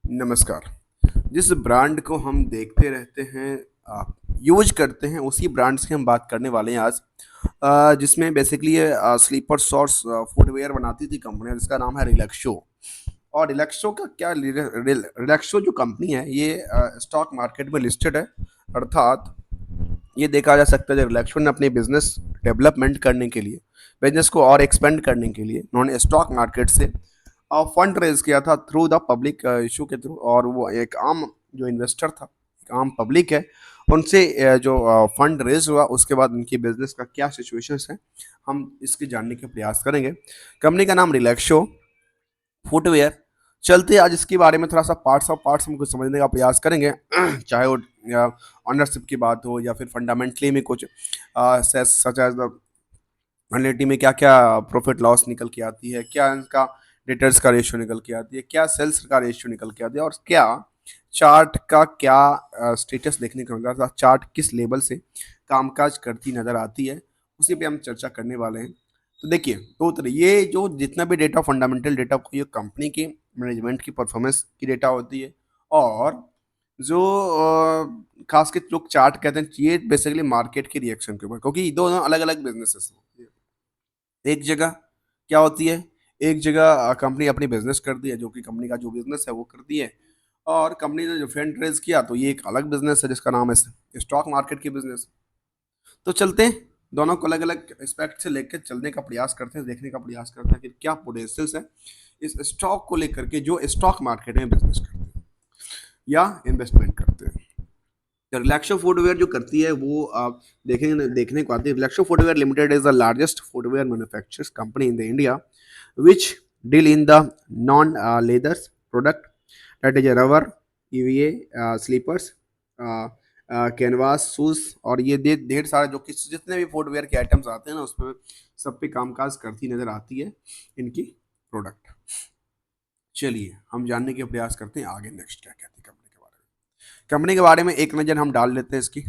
नमस्कार। जिस ब्रांड को हम देखते रहते हैं, यूज़ करते हैं, उसी ब्रांड्स की हम बात करने वाले हैं आज। जिसमें बेसिकली ये स्लीपर्स और फुटवियर बनाती थी कंपनी, जिसका नाम है रिलैक्सो। और रिलैक्सो का क्या रिलैक्सो जो कंपनी है, ये स्टॉक मार्केट में लिस्टेड है। अर्थात ये देखा जा सकता है, रिलैक्सो ने अपनी बिजनेस डेवलपमेंट करने के लिए, बिजनेस को और एक्सपेंड करने के लिए उन्होंने स्टॉक मार्केट से फंड रेज किया था थ्रू द पब्लिक इशू के थ्रू। और वो एक आम जो इन्वेस्टर था, एक आम पब्लिक है, उनसे जो फंड रेज हुआ, उसके बाद उनकी बिजनेस का क्या सिचुएशन है, हम इसके जानने के प्रयास करेंगे। कंपनी का नाम रिलैक्सो फुटवेयर। चलते आज इसके बारे में थोड़ा सा पार्ट्स ऑफ पार्ट्स हम कुछ समझने का प्रयास करेंगे। चाहे वो ऑनरशिप की बात हो या फिर फंडामेंटली में कुछ सच एज द एनुटी में क्या क्या प्रॉफिट लॉस निकल के आती है, क्या इनका डेटर्स का रेशियो निकल के आती है, क्या सेल्स का रेशियो निकल के आती है, और क्या चार्ट का क्या स्टेटस देखने को मिल रहा था, चार्ट किस लेवल से कामकाज करती नजर आती है, उसी पे हम चर्चा करने वाले हैं। तो देखिए, दो तरह ये जो जितना भी डेटा फंडामेंटल डेटा को, ये कंपनी की मैनेजमेंट की परफॉर्मेंस की डेटा होती है। और जो खास के लोग चार्ट कहते हैं, ये बेसिकली मार्केट के रिएक्शन के ऊपर, क्योंकि दोनों अलग अलग बिजनेसेस हैं। एक जगह क्या होती है, एक जगह कंपनी अपनी बिजनेस करती है, जो कि कंपनी का जो बिजनेस है वो करती है। और कंपनी ने जो फंड रेज किया, तो ये एक अलग बिजनेस है जिसका नाम है स्टॉक मार्केट की बिजनेस। तो चलते हैं, दोनों को अलग अलग एस्पेक्ट से लेकर चलने का प्रयास करते हैं, देखने का प्रयास करते हैं कि क्या पोटेंशियल्स है इस स्टॉक को लेकर के, जो स्टॉक मार्केट में बिजनेस करते हैं या इन्वेस्टमेंट करते हैं। तो रिलैक्सो फुटवेयर जो करती है वो आप देखने को आती है। Relaxo footwear limited is the largest footwear manufacturers company in the India, which deal in the non leathers product, that is rubber, EVA, slippers, canvas, shoes, और ये ढेर सारे जो कि जितने भी फुटवेयर के आइटम्स आते हैं ना, उसमें सब पे कामकाज करती नजर आती है इनकी प्रोडक्ट। चलिए हम जानने के प्रयास करते हैं आगे नेक्स्ट क्या कहती है कंपनी के बारे में। कंपनी के बारे में एक नज़र हम डाल लेते हैं इसकी,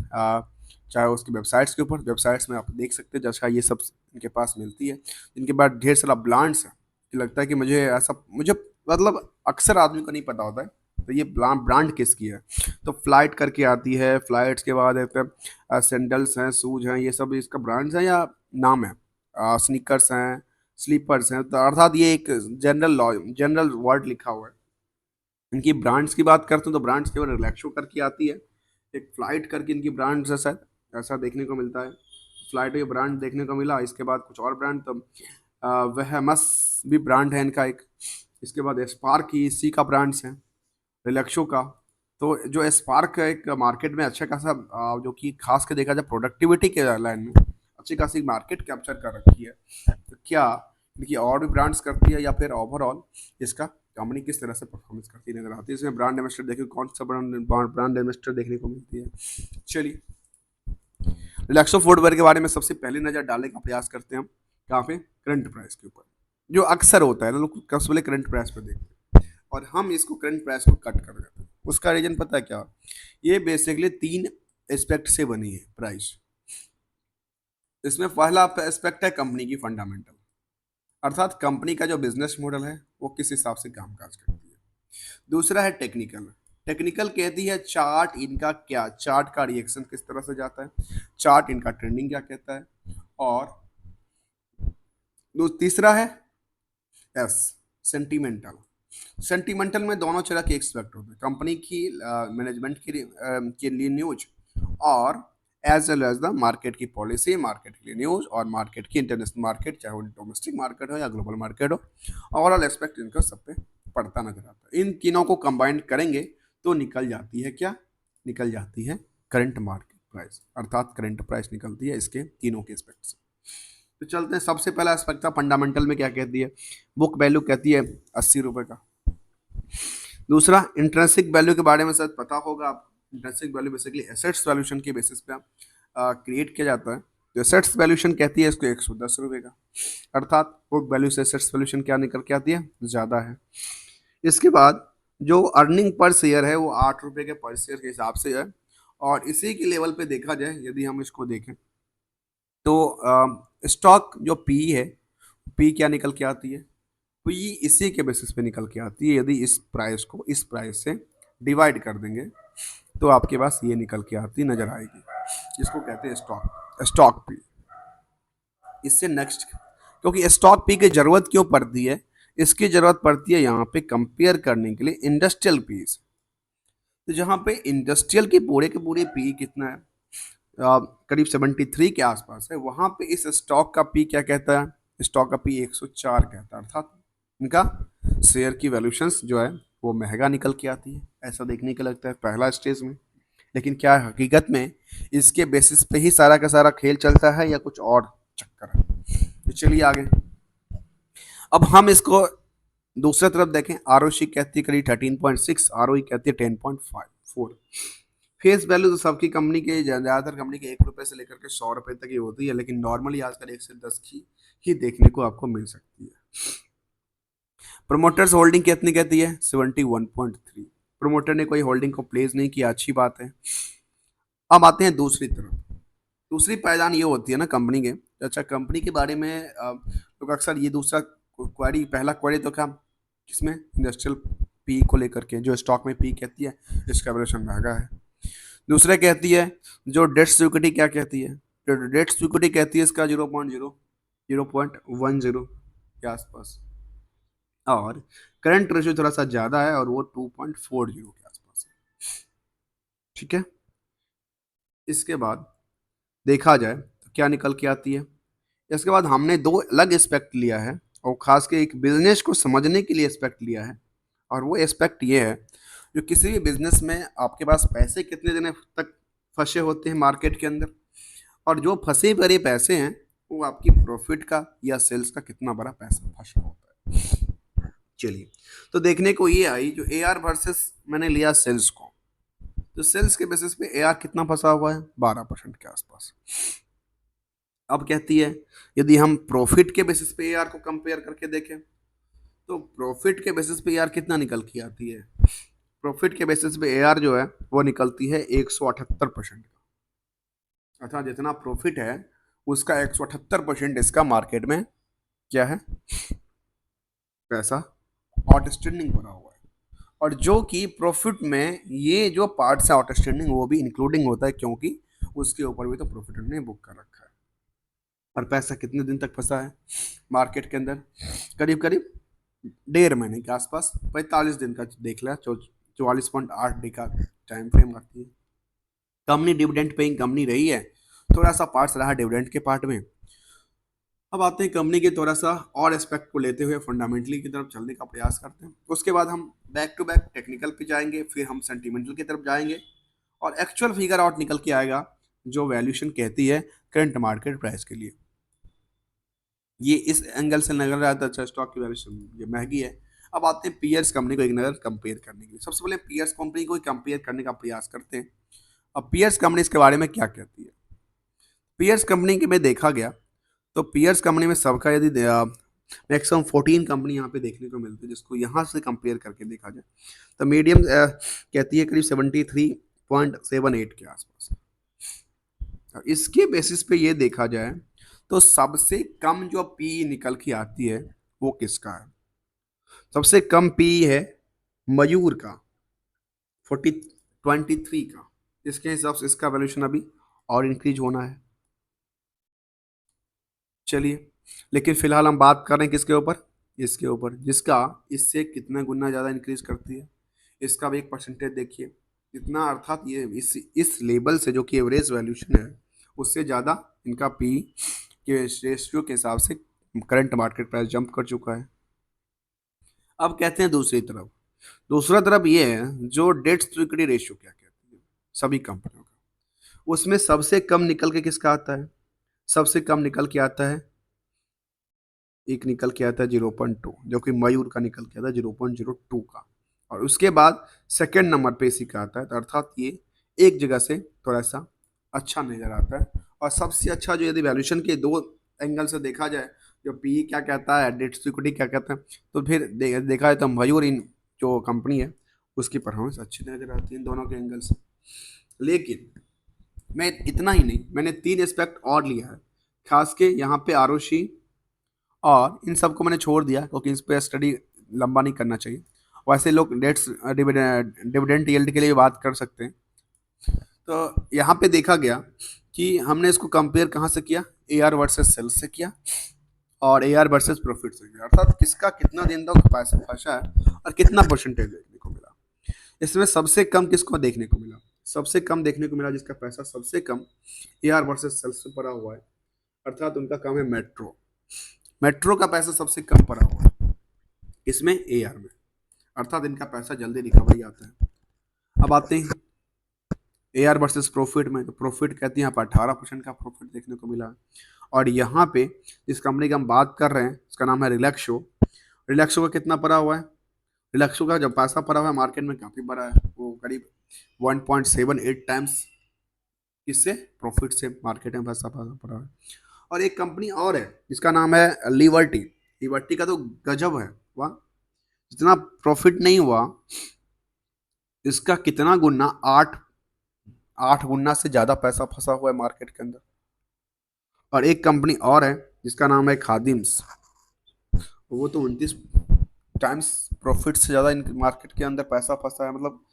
चाहे उसकी वेबसाइट्स के ऊपर। वेबसाइट्स में आप देख सकते हैं जैसा ये सब इनके पास मिलती है। इनके पास ढेर सारा ब्रांड्स है कि लगता है कि मुझे मतलब अक्सर आदमी को नहीं पता होता है, तो ये ब्रांड किसकी है। तो फ्लाइट करके आती है, फ्लाइट्स के बाद सैंडल्स हैं, शूज हैं, ये सब इसका ब्रांड्स हैं या नाम है। स्नीकर्स हैं, स्लीपर्स हैं, तो अर्थात ये एक जनरल वर्ड लिखा हुआ है। इनकी ब्रांड्स की बात करते हैं तो ब्रांड्स केवल रिलैक्सो करके आती है। एक फ्लाइट करके इनकी ब्रांड्स है, शायद ऐसा देखने को मिलता है। फ्लाइट ये ब्रांड देखने को मिला। इसके बाद कुछ और ब्रांड, तो वह मस भी ब्रांड है इनका एक। इसके बाद स्पार्क ही इसी का ब्रांड्स है, रिलैक्सो का। तो जो स्पार्क एक मार्केट में अच्छा खासा जो कि खास के देखा जाए प्रोडक्टिविटी के लाइन में अच्छी खासी मार्केट कैप्चर कर रखी है। तो क्या इनकी और भी ब्रांड्स करती है, या फिर ओवरऑल इसका कंपनी किस तरह से परफॉर्मेंस करती नजर आती है। इसमें ब्रांड इन्वेस्टर देखिए, कौन सा ब्रांड इन्वेस्टर देखने को मिलती है। चलिए रिलैक्सो फुटवेयर के बारे में सबसे पहले नजर डालने का प्रयास करते हैं हम कहाँ पे, करंट प्राइस के ऊपर। जो अक्सर होता है ना, लोग सबसे पहले करंट प्राइस पे देखते हैं और हम इसको करंट प्राइस को कट कर देते हैं। उसका रीजन पता है क्या, ये बेसिकली तीन एस्पेक्ट से बनी है प्राइस। इसमें पहला एस्पेक्ट है कंपनी की फंडामेंटल, अर्थात कंपनी का जो बिजनेस मॉडल है वो किस हिसाब से कामकाज करती है। दूसरा है टेक्निकल। टेक्निकल कहती है चार्ट इनका क्या, चार्ट का रिएक्शन किस तरह से जाता है, चार्ट इनका ट्रेंडिंग क्या कहता है। और तीसरा है एस, सेंटिमेंटल। सेंटिमेंटल में दोनों तरह के एक्सपेक्ट होते हैं, कंपनी की मैनेजमेंट के लिए न्यूज, और as well as the market की पॉलिसी, मार्केट के लिए न्यूज, और मार्केट की इंटरनेशनल मार्केट, चाहे वो डोमेस्टिक मार्केट हो या ग्लोबल मार्केट हो, ओवरऑल एस्पेक्ट इनका सब पे पड़ता नजर आता है। इन तीनों को कंबाइन करेंगे तो निकल जाती है क्या, निकल जाती है करंट मार्केट प्राइस, अर्थात करंट प्राइस निकलती है इसके तीनों के एस्पेक्ट से। तो चलते हैं, सबसे पहला एस्पेक्ट था फंडामेंटल में क्या कहती है, बुक वैल्यू कहती है 80 रुपए का। दूसरा इंट्रेंसिक वैल्यू के बारे में शायद पता होगा आप। Intrinsic value basically assets valuation के बेसिस पे क्रिएट किया जाता है। तो एसेट्स वैल्यूशन कहती है इसको 110 रुपये का, अर्थात बुक वैल्यू से एसेट्स वैल्यूशन क्या निकल के आती है, ज़्यादा है। इसके बाद जो अर्निंग पर शेयर है वो 8 रुपये के पर शेयर के हिसाब से है। और इसी के लेवल पे देखा जाए, यदि हम इसको देखें, तो स्टॉक जो पी है, पी क्या निकल के आती है, तो ये इसी के बेसिस पे निकल के आती है। यदि इस प्राइस को इस प्राइस से डिवाइड कर देंगे तो आपके पास ये निकल के आती नजर आएगी, जिसको कहते हैं स्टॉक स्टॉक पी। इससे नेक्स्ट, क्योंकि स्टॉक पी की जरूरत क्यों पड़ती है, इसकी जरूरत पड़ती है यहाँ पे कंपेयर करने के लिए इंडस्ट्रियल पीस। तो जहाँ पे इंडस्ट्रियल की पूरे के पूरे पी कितना है, करीब 73 के आसपास है, वहां पे इस स्टॉक का पी क्या कहता है, स्टॉक का पी 104 कहता है, अर्थात इनका शेयर की वैल्यूशंस जो है वो महंगा निकल के आती है, ऐसा देखने को लगता है पहला स्टेज में। लेकिन क्या हकीकत में इसके बेसिस पे ही सारा का सारा खेल चलता है या कुछ और चक्कर है। तो चलिए आगे, अब हम इसको दूसरी तरफ देखें। आरओसी कहती है करीब 13.6, आरओई कहती है 10.54। फेस वैल्यू तो सबकी कंपनी के, ज़्यादातर कंपनी के 1 रुपये से लेकर के 100 रुपये तक ही होती है, लेकिन नॉर्मली आजकल 1 से 10 की ही देखने को आपको मिल सकती है। प्रोमोटर्स होल्डिंग कितनी कहती है, 71.3। प्रोमोटर ने कोई होल्डिंग को प्लेस नहीं किया, अच्छी बात है। अब आते हैं दूसरी तरफ। दूसरी पायदान ये होती है ना कंपनी के, अच्छा कंपनी के बारे में लोग अक्सर ये दूसरा क्वेरी, पहला क्वेरी तो क्या किसमें, इंडस्ट्रियल पी को लेकर के, जो स्टॉक में पी कहती है इसका वैल्यूएशन महंगा है। दूसरा कहती है जो डेट सिक्योरिटी क्या कहती है, जो डेट सिक्योरिटी कहती है इसका 0.10 के आसपास, और करंट रेशियो थोड़ा सा ज़्यादा है और वो 2.40 के आसपास है। ठीक है, इसके बाद देखा जाए तो क्या निकल के आती है। इसके बाद हमने दो अलग एस्पेक्ट लिया है, और खास के एक बिजनेस को समझने के लिए एस्पेक्ट लिया है, और वो एस्पेक्ट ये है, जो किसी भी बिजनेस में आपके पास पैसे कितने दिन तक फंसे होते हैं मार्केट के अंदर, और जो फंसे पड़े पैसे हैं वो आपकी प्रॉफिट का या सेल्स का कितना बड़ा पैसा फंसा होता है। चलिए, तो देखने को ये आई जो ए आर वर्सेस मैंने लिया सेल्स को, तो सेल्स के बेसिस पे ए आर कितना फंसा हुआ है, 12% के आसपास। अब कहती है यदि हम प्रॉफिट के बेसिस पे एआर को कंपेयर करके देखें तो प्रॉफिट के बेसिस पे एआर कितना निकल के आती है, प्रॉफिट के बेसिस पे एआर जो है वो निकलती है 178% का, अर्थात जितना प्रॉफिट है उसका 178% इसका मार्केट में क्या है, पैसा आउटस्टैंडिंग बना हुआ है। और जो कि प्रॉफिट में ये जो पार्ट्स है आउटस्टैंडिंग वो भी इंक्लूडिंग होता है, क्योंकि उसके ऊपर भी तो प्रॉफिट ने बुक कर रखा है। और पैसा कितने दिन तक फंसा है मार्केट के अंदर, करीब करीब 1.5 महीने के आसपास, 45 दिन का देख लिया, 44.8 डे का टाइम फ्रेम रखती है। कंपनी डिविडेंड पेइंग कंपनी रही है, थोड़ा सा पार्ट्स रहा डिविडेंड के पार्ट में। अब आते हैं कंपनी के थोड़ा सा और एस्पेक्ट को लेते हुए फंडामेंटली की तरफ चलने का प्रयास करते हैं। उसके बाद हम बैक टू बैक टेक्निकल पे जाएंगे, फिर हम सेंटिमेंटल की तरफ जाएंगे, और एक्चुअल फिगर आउट निकल के आएगा जो वैल्यूएशन कहती है करंट मार्केट प्राइस के लिए। ये इस एंगल से नजर आता है, अच्छा स्टॉक की वैल्यूएशन ये महंगी है। अब आते हैं पीयर्स कंपनी को एक नज़र कंपेयर करने के लिए। सबसे पहले पीयर्स कंपनी को कंपेयर करने का प्रयास करते हैं। अब पीयर्स कंपनी इसके बारे में क्या कहती है, पीयर्स कंपनी के में देखा गया तो पीयर्स कंपनी में सबका यदि मैक्सिमम 14 कंपनी यहाँ पे देखने को मिलती है, जिसको यहाँ से कंपेयर करके देखा जाए तो मीडियम कहती है करीब 73.78 के आसपास। इसके बेसिस पे ये देखा जाए तो सबसे कम जो पी निकल के आती है वो किसका है, सबसे कम पी है मयूर का 23 का। इसके हिसाब से इसका वैल्यूएशन अभी और इंक्रीज होना है। चलिए, लेकिन फिलहाल हम बात कर रहे हैं किसके ऊपर, इसके ऊपर जिसका इससे कितना गुना ज़्यादा इंक्रीज करती है। इसका भी एक परसेंटेज देखिए इतना, अर्थात ये इस लेवल से जो कि एवरेज वैल्यूएशन है उससे ज़्यादा इनका पी के रेशियो के हिसाब से करंट मार्केट प्राइस जंप कर चुका है। अब कहते हैं दूसरी तरफ, दूसरा तरफ ये है जो डेट इक्विटी रेशियो क्या कहती है सभी कंपनियों का, उसमें सबसे कम निकल के किसका आता है, सबसे कम निकल के आता है, एक निकल के आता है 0.2, जो कि मयूर का निकल के आता है 0.02 का, और उसके बाद सेकेंड नंबर पे इसी का आता है। तो अर्थात ये एक जगह से थोड़ा सा अच्छा नजर आता है। और सबसे अच्छा जो यदि वैल्यूएशन के दो एंगल से देखा जाए, जो पी क्या कहता है डेट सिक्योरिटी क्या कहता है, तो फिर देखा जाए तो मयूर इन जो कंपनी है उसकी परफॉर्मेंस अच्छी नजर आती है इन दोनों के एंगल से। लेकिन मैं इतना ही नहीं, मैंने 3 एस्पेक्ट और लिया है, खास के यहाँ पे आरओसी और इन सबको मैंने छोड़ दिया क्योंकि इस पे स्टडी लंबा नहीं करना चाहिए। वैसे लोग डेट्स डिविडेंड यील्ड के लिए बात कर सकते हैं। तो यहाँ पे देखा गया कि हमने इसको कंपेयर कहाँ से किया, ए आर वर्सेस सेल्स से किया और ए आर वर्सेस प्रॉफिट से किया, अर्थात किसका कितना दिन तक पैसा फंसा है और कितना परसेंटेज देखने को मिला। इसमें सबसे कम किसको देखने को मिला, सबसे कम देखने को मिला जिसका पैसा सबसे कम ए आर वर्सेस सेल्स से पड़ा हुआ है, अर्थात उनका काम है मेट्रो। मेट्रो का पैसा सबसे कम पड़ा हुआ है इसमें ए आर में, अर्थात इनका पैसा जल्दी रिकवरी आता है। अब आते हैं ए आर वर्सेस प्रॉफिट में, तो प्रॉफिट कहते हैं यहाँ पर 18% का प्रॉफिट देखने को मिला। और यहाँ पे जिस कंपनी की हम बात कर रहे हैं उसका नाम है रिलैक्सो। रिलैक्सो का कितना पड़ा हुआ है, रिलैक्सो का जब पैसा पड़ा हुआ है मार्केट में काफ़ी बड़ा है, वो करीब 1.78 टाइम्स इससे प्रॉफिट से मार्केट में पैसा पड़ा हुआ है। और एक कंपनी और है जिसका नाम है लिबर्टी। लिबर्टी का तो गजब है, वाह, जितना प्रॉफिट नहीं हुआ इसका कितना गुना, 8 गुना से ज़्यादा पैसा फंसा हुआ है मार्केट के अंदर। और एक कंपनी और है जिसका नाम है खादिम्स, वो तो 29 टाइम्स प्रॉफिट से ज़्यादा इन मार्केट के अंदर पैसा फंसा है। मतलब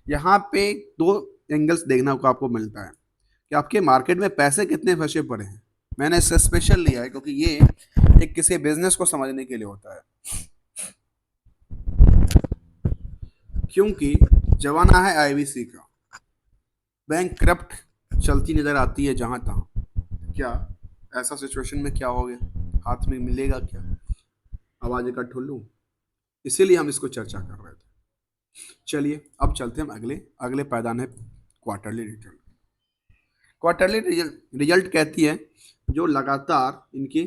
यहाँ पे दो एंगल्स देखने को आपको मिलता है कि आपके मार्केट में पैसे कितने फंसे पड़े हैं। मैंने इसे स्पेशल लिया है क्योंकि ये एक किसी बिजनेस को समझने के लिए होता है, क्योंकि जमाना है आईवीसी का, बैंक करप्ट चलती नजर आती है जहां तहां। क्या ऐसा सिचुएशन में क्या हो गया, हाथ में मिलेगा क्या, आवाज का ठुल्लू, इसीलिए हम इसको चर्चा कर रहे थे। चलिए अब चलते हैं हम अगले अगले पायदान है क्वार्टरली रिजल्ट। क्वार्टरली रिजल्ट कहती है जो लगातार इनकी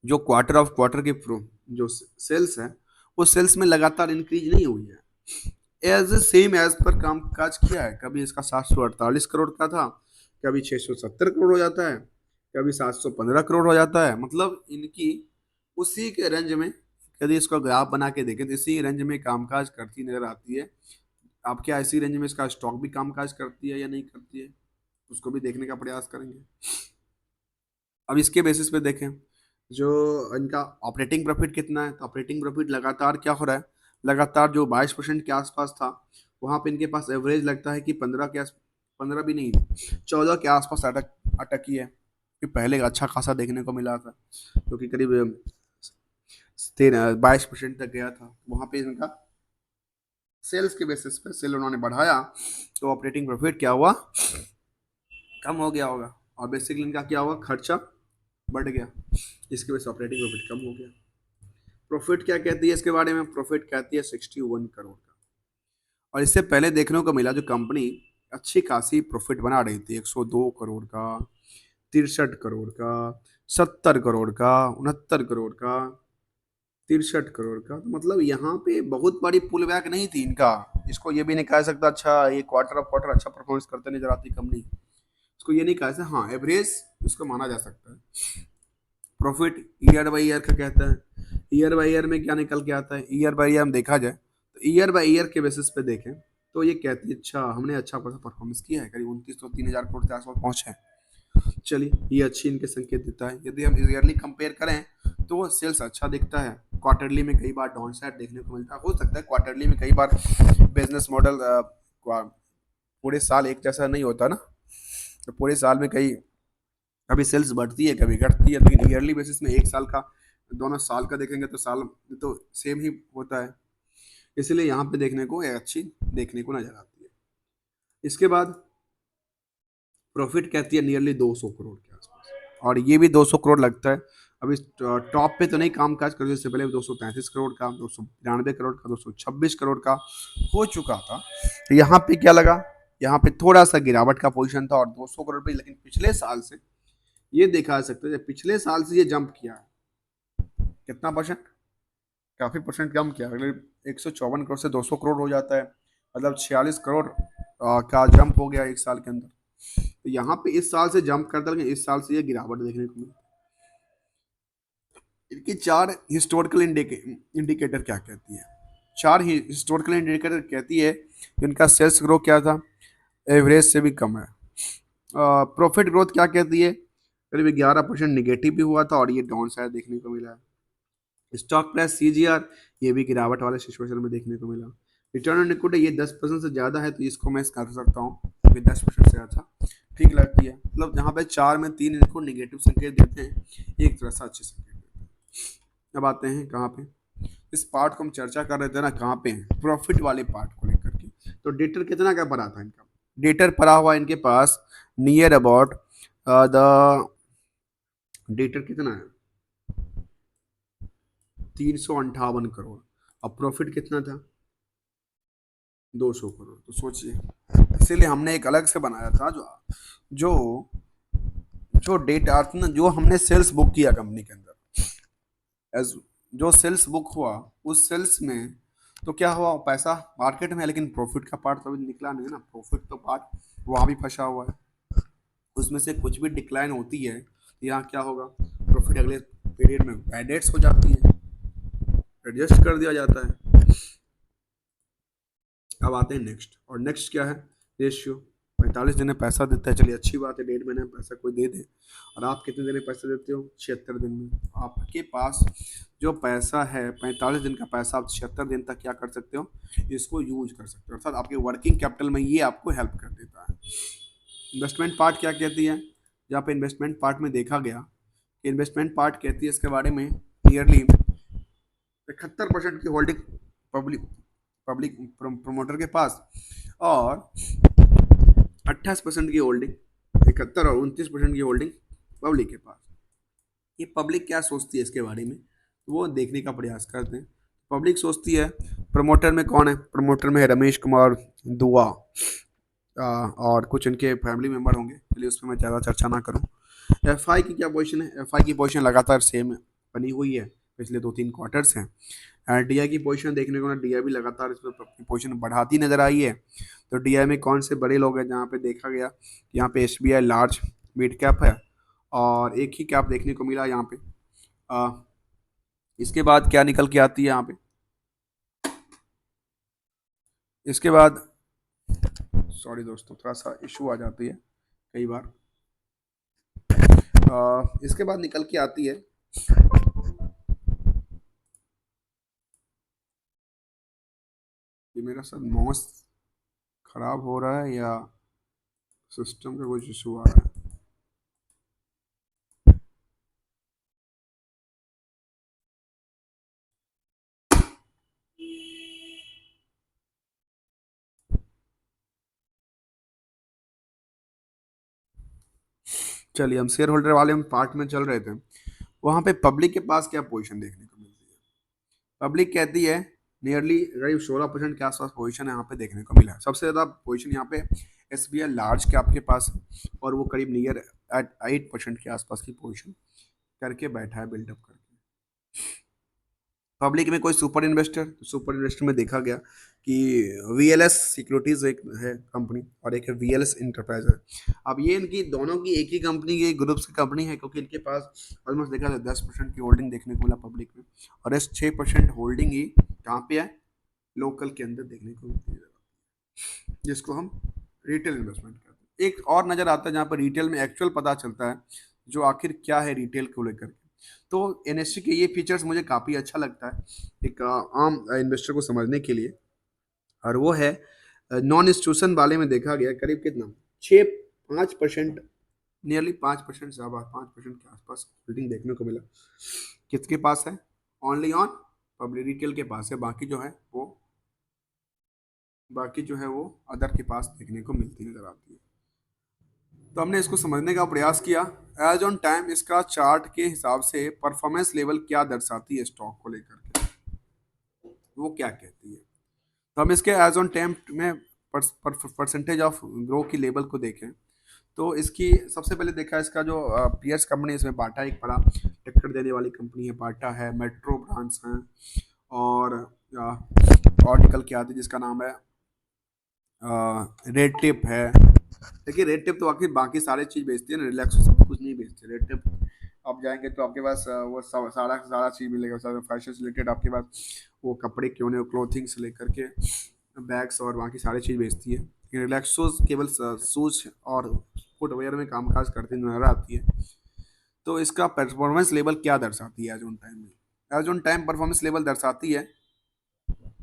जो क्वार्टर ऑफ क्वार्टर के जो सेल्स है वो सेल्स में लगातार इंक्रीज नहीं हुई है, एज सेम एज पर काम काज किया है। कभी इसका 748 करोड़ का था, कभी 670 करोड़ हो जाता है, कभी 715 करोड़ हो जाता है। मतलब इनकी उसी के रेंज में, यदि इसका ग्राफ बना के देखें तो इसी रेंज में कामकाज करती नजर आती है। आप क्या इसी रेंज में इसका स्टॉक भी कामकाज करती है या नहीं करती है, उसको भी देखने का प्रयास करेंगे। अब इसके बेसिस पे देखें जो इनका ऑपरेटिंग प्रॉफिट कितना है, तो ऑपरेटिंग प्रॉफिट लगातार क्या हो रहा है, लगातार जो 22% के आसपास था वहाँ पे इनके पास एवरेज लगता है कि 15 भी नहीं, 14 के आसपास अटकी है। कि पहले अच्छा खासा देखने को मिला था क्योंकि करीब 22% तक गया था। वहाँ पे इनका सेल्स के बेसिस पे सेल उन्होंने बढ़ाया तो ऑपरेटिंग प्रॉफिट क्या हुआ, कम हो गया होगा। और बेसिकली इनका क्या हुआ, खर्चा बढ़ गया, इसकी वजह से ऑपरेटिंग प्रॉफिट कम हो गया। प्रॉफिट क्या कहती है इसके बारे में, प्रॉफिट कहती है 61 करोड़ का। और इससे पहले देखने को मिला जो कंपनी अच्छी खासी प्रॉफिट बना रही थी, 102 करोड़ का, 63 करोड़ का, 70 करोड़ का, 69 करोड़ का, 63 करोड़ का, तो मतलब यहाँ पे बहुत बड़ी पुल बैक नहीं थी इनका। इसको ये भी नहीं कह सकता अच्छा ये क्वार्टर ऑफ क्वार्टर अच्छा परफॉर्मेंस करते नजर आती कंपनी, इसको ये नहीं कह सकता, हाँ एवरेज इसको माना जा सकता है। प्रॉफिट ईयर बाई ईयर का कहता है, ईयर बाई ईयर में क्या निकल के आता है, ईयर बाई ईयर हम देखा जाए तो ईयर बाई ईयर के बेसिस पे देखें तो ये कहती है अच्छा हमने अच्छा परफॉर्मेंस किया है, करीब 2903,000 करोड़ के आसपास पहुंचे हैं। चलिए ये अच्छी इनके संकेत देता है। यदि हम ईयरली कंपेयर करें तो सेल्स अच्छा दिखता है, क्वार्टरली में कई बार डाउन साइड देखने को मिलता है, हो सकता है क्वार्टरली में कई बार बिजनेस मॉडल पूरे साल एक जैसा नहीं होता ना, तो पूरे साल में कई कभी सेल्स बढ़ती है कभी घटती है, लेकिन ईयरली बेसिस में एक साल का, दोनों साल का देखेंगे तो साल तो सेम ही होता है, इसलिए यहाँ पे देखने को अच्छी देखने को नजर आती है। इसके बाद प्रॉफिट कहती है नियरली 200 करोड़ के आसपास, और ये भी 200 करोड़ लगता है। अभी टॉप पे तो नहीं काम काज कर, इससे पहले 233 करोड़ का, 292 करोड़ का, 226 करोड़ का हो चुका था। तो यहाँ पे क्या लगा, यहाँ पे थोड़ा सा गिरावट का पोजीशन था और 200 करोड़ पे, लेकिन पिछले साल से ये देखा जा सकता है पिछले साल से ये जंप किया है, कितना परसेंट, काफी परसेंट कम किया। अगर 154 करोड़ से 200 करोड़ हो जाता है मतलब 46 करोड़ का जंप हो गया एक साल के अंदर। तो यहाँ पे इस साल से जंप करता है, लेकिन इस साल से ये गिरावट देखने को मिली। इनकी 4 हिस्टोरिकल इंडिकेटर क्या कहती है, 4 हिस्टोरिकल इंडिकेटर कहती है इनका सेल्स ग्रोथ क्या था, एवरेज से भी कम है। प्रॉफिट ग्रोथ क्या कहती है, करीब 11% निगेटिव भी हुआ था और ये डाउन साइड देखने को मिला है। स्टॉक प्राइस सीजीआर ये भी गिरावट वाले सिचुएशन में देखने को मिला। रिटर्न ऑन इक्विटी ये 10% से ज़्यादा है तो इसको मैं कर सकता हूँ क्योंकि 10% से अच्छा ठीक लगती है। मतलब जहाँ पे 4 में 3 इनको निगेटिव संकेत देते हैं, एक तरह से अच्छे संकेत देते हैं। अब आते हैं कहाँ पे, इस पार्ट को हम चर्चा कर रहे थे ना, कहाँ पे प्रॉफिट वाले पार्ट को लेकर के। तो डेटर कितना का पड़ा था इनका, डेटर पड़ा हुआ इनके पास नियर अबाउट द डेटर कितना है 358 करोड़। अब प्रॉफिट कितना था 200 करोड़। तो सोचिए, इसीलिए हमने एक अलग से बनाया था जो जो जो डेटा ना, जो हमने सेल्स बुक किया कंपनी के अंदर, एज जो सेल्स बुक हुआ उस सेल्स में तो क्या हुआ, पैसा मार्केट में है लेकिन प्रॉफिट का पार्ट तो अभी निकला नहीं है ना, प्रॉफिट तो पार्ट वहाँ भी फंसा हुआ है। उसमें से कुछ भी डिक्लाइन होती है तो यहाँ क्या होगा, प्रॉफिट अगले पीरियड में एडेट्स हो जाती है, एडजस्ट कर दिया जाता है। अब आते हैं नेक्स्ट, और नेक्स्ट क्या है, रेशियो। 45 दिन में पैसा देता है, चलिए अच्छी बात है, 1.5 महीने में पैसा कोई दे दे। और आप कितने दिन में पैसा देते हो, 76 दिन में। आपके पास जो पैसा है 45 दिन का पैसा, आप 76 दिन तक क्या कर सकते हो, इसको यूज कर सकते हो, अर्थात आपके वर्किंग कैपिटल में ये आपको हेल्प कर देता है। इन्वेस्टमेंट पार्ट क्या कहती है, जहाँ पे इन्वेस्टमेंट पार्ट में देखा गया, इन्वेस्टमेंट पार्ट कहती है इसके बारे में क्लियरली 71% की होल्डिंग पब्लिक पब्लिक प्रमोटर के पास, और 28% की होल्डिंग, 71 और 29% की होल्डिंग पब्लिक के पास। ये पब्लिक क्या सोचती है इसके बारे में, तो वो देखने का प्रयास करते हैं। पब्लिक सोचती है प्रमोटर में कौन है, प्रमोटर में है रमेश कुमार दुआ, और कुछ इनके फैमिली मेम्बर होंगे, चलिए उस पर मैं ज़्यादा चर्चा ना करूँ। एफ आई की क्या पोजीशन है, एफ आई की पोजीशन लगातार सेम बनी हुई है पिछले 2-3 क्वार्टर्स हैं। डी आई की पोजीशन देखने को ना, डी आई भी लगातार इसमें अपनी पोजीशन बढ़ाती नजर आई है। तो डी आई में कौन से बड़े लोग हैं, जहाँ पे देखा गया यहाँ पे S B I large mid cap है और एक ही कैप देखने को मिला यहाँ पे। आ, इसके बाद क्या निकल के आती है यहाँ पे, इसके बाद सॉरी दोस्तों थोड़ा सा इशू आ जाती है कई बार। इसके बाद निकल के आती है, ये मेरा सर माउस खराब हो रहा है या सिस्टम का कुछ इशू आ रहा है। चलिए, हम शेयर होल्डर वाले हम पार्ट में चल रहे थे, वहां पे पब्लिक के पास क्या पोजीशन देखने को मिलती है। पब्लिक कहती है नियरली करीब 16% के आसपास पोजीशन यहाँ पे देखने को मिला है। सबसे ज़्यादा पोजीशन यहाँ पे S B I large cap के पास है और वो करीब नियर एट 8% के आसपास की पोजीशन करके बैठा है, बिल्डअप करके। पब्लिक में कोई सुपर इन्वेस्टर, तो सुपर इन्वेस्टर में देखा गया कि वी एल एस सिक्योरिटीज एक है कंपनी और एक है वी एल एस इंटरप्राइज है। अब ये इनकी दोनों की एक ही कंपनी की ग्रुप्स की कंपनी है, क्योंकि इनके पास ऑलमोस्ट देखा जाए 10% की होल्डिंग देखने को मिला पब्लिक में, और इस 6% होल्डिंग ही कहाँ पे है, लोकल के अंदर देखने को मिलती है, जिसको हम रिटेल इन्वेस्टमेंट कहते हैं। एक और नज़र आता है जहाँ पर रिटेल में एक्चुअल पता चलता है जो आखिर क्या है रिटेल को लेकर के। तो एनएससी के ये फीचर्स मुझे काफ़ी अच्छा लगता है एक आम इन्वेस्टर को समझने के लिए, और वो है नॉन इंस्टीट्यूशन वाले में देखा गया करीब कितना 5% नियरली 5% से 5% के आसपास होल्डिंग देखने को मिला। किसके पास है, ओनली ऑन पब्लिक रिटेल के पास है, बाकी जो है वो अदर के पास देखने को मिलती नजर आती है। तो हमने इसको समझने का प्रयास किया। एज ऑन टाइम इसका चार्ट के हिसाब से परफॉर्मेंस लेवल क्या दर्शाती है स्टॉक को लेकर के, वो क्या कहती है। तो हम इसके एज ऑन टाइम में परसेंटेज ऑफ ग्रो की लेवल को देखें तो इसकी सबसे पहले देखा इसका जो पीएस कंपनी, इसमें बाटा एक बड़ा टक्कर देने वाली कंपनी है, बाटा है, मेट्रो ब्रांड्स हैं, और और निकल के आती जिसका नाम है रेड टिप है। देखिए रेड टिप तो आखिर बाकी सारे चीज़ बेचती है ना, रिलैक्स सब कुछ नहीं बेचती रेड टिप। आप जाएंगे तो आपके पास वो सारा सारा चीज़ मिलेगा, सारा फैशन से रिलेटेड आपके पास, वो कपड़े क्यों नहीं, क्लोथिंग से लेकर के बैग्स और बाकी सारी चीज़ बेचती है। रिलैक्सोज केवल शूज और फुटवेयर में कामकाज करती नजर आती है। तो इसका परफॉर्मेंस लेवल क्या दर्शाती है एज ऑन टाइम में? As on time performance level दर्शाती है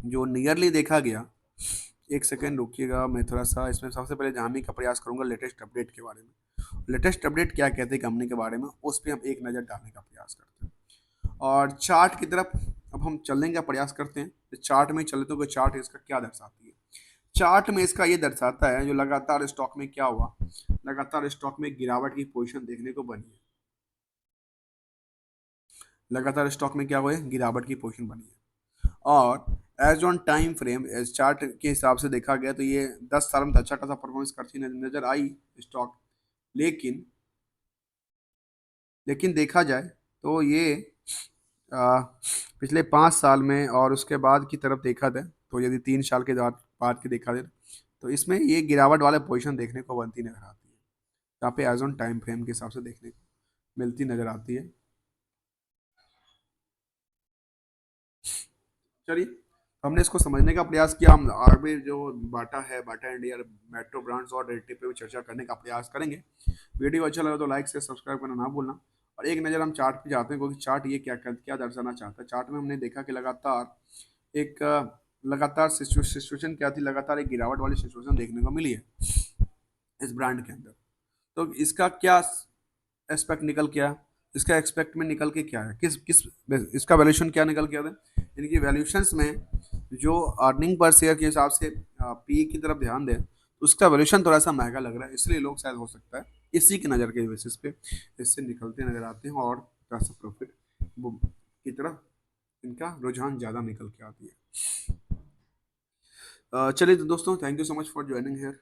जो नियरली देखा गया। एक सेकेंड रुकिएगा, मैं थोड़ा सा इसमें सबसे पहले जानने का प्रयास करूंगा लेटेस्ट अपडेट के बारे में। लेटेस्ट अपडेट क्या कहते हैं कंपनी के बारे में, उस पर हम एक नज़र डालने का प्रयास करते हैं। और चार्ट की तरफ अब हम चलने का प्रयास करते हैं। चार्ट में चलते तो चार्ट इसका क्या दर्शाती है? चार्ट में इसका ये दर्शाता है जो लगातार स्टॉक में क्या हुआ, लगातार स्टॉक में गिरावट की पोजीशन देखने को बनी है। लगातार स्टॉक में क्या हुआ है? गिरावट की पोजीशन बनी है। और as on time frame as chart के हिसाब से देखा गया तो ये 10 साल में तो अच्छा खासा परफॉर्मेंस करती नजर आई स्टॉक। लेकिन लेकिन देखा जाए तो ये आ, पिछले 5 साल में और उसके बाद की तरफ देखा जाए तो यदि 3 साल के बाद की देखा जाए तो इसमें ये गिरावट वाले पोजीशन देखने को बनती नजर आती है। यहाँ पे एज ऑन टाइम फ्रेम के हिसाब से देखने को मिलती नजर आती है। चलिए, हमने इसको समझने का प्रयास किया। हम आगे जो बाटा है, बाटा इंडिया मेट्रो ब्रांड्स और रेटिव पे भी चर्चा करने का प्रयास करेंगे। वीडियो अच्छा लगा तो लाइक से सब्सक्राइब करना ना भूलना। और एक नज़र हम चार्ट पे जाते हैं क्योंकि चार्ट ये क्या क्या दर्शाना चाहता है। चार्ट में हमने देखा कि एक लगातार सिचुएशन क्या थी, लगातार एक गिरावट वाली सिचुएशन देखने को मिली है इस ब्रांड के अंदर। तो इसका क्या एस्पेक्ट निकल के आया, इसका एक्सपेक्ट में निकल के क्या है, किस किस इसका वैल्यूशन क्या निकल के आता है? इनकी वैल्यूशंस में जो अर्निंग पर शेयर के हिसाब से पी की तरफ ध्यान दें तो उसका वैल्यूशन थोड़ा सा महंगा लग रहा है, इसलिए लोग शायद हो सकता है इसी की नज़र के बेसिस पे इससे निकलते नजर आते हैं और थोड़ा सा प्रॉफिट की तरफ इनका रुझान ज़्यादा निकल के आती है। चलिए तो दोस्तों, thank you so much for joining here.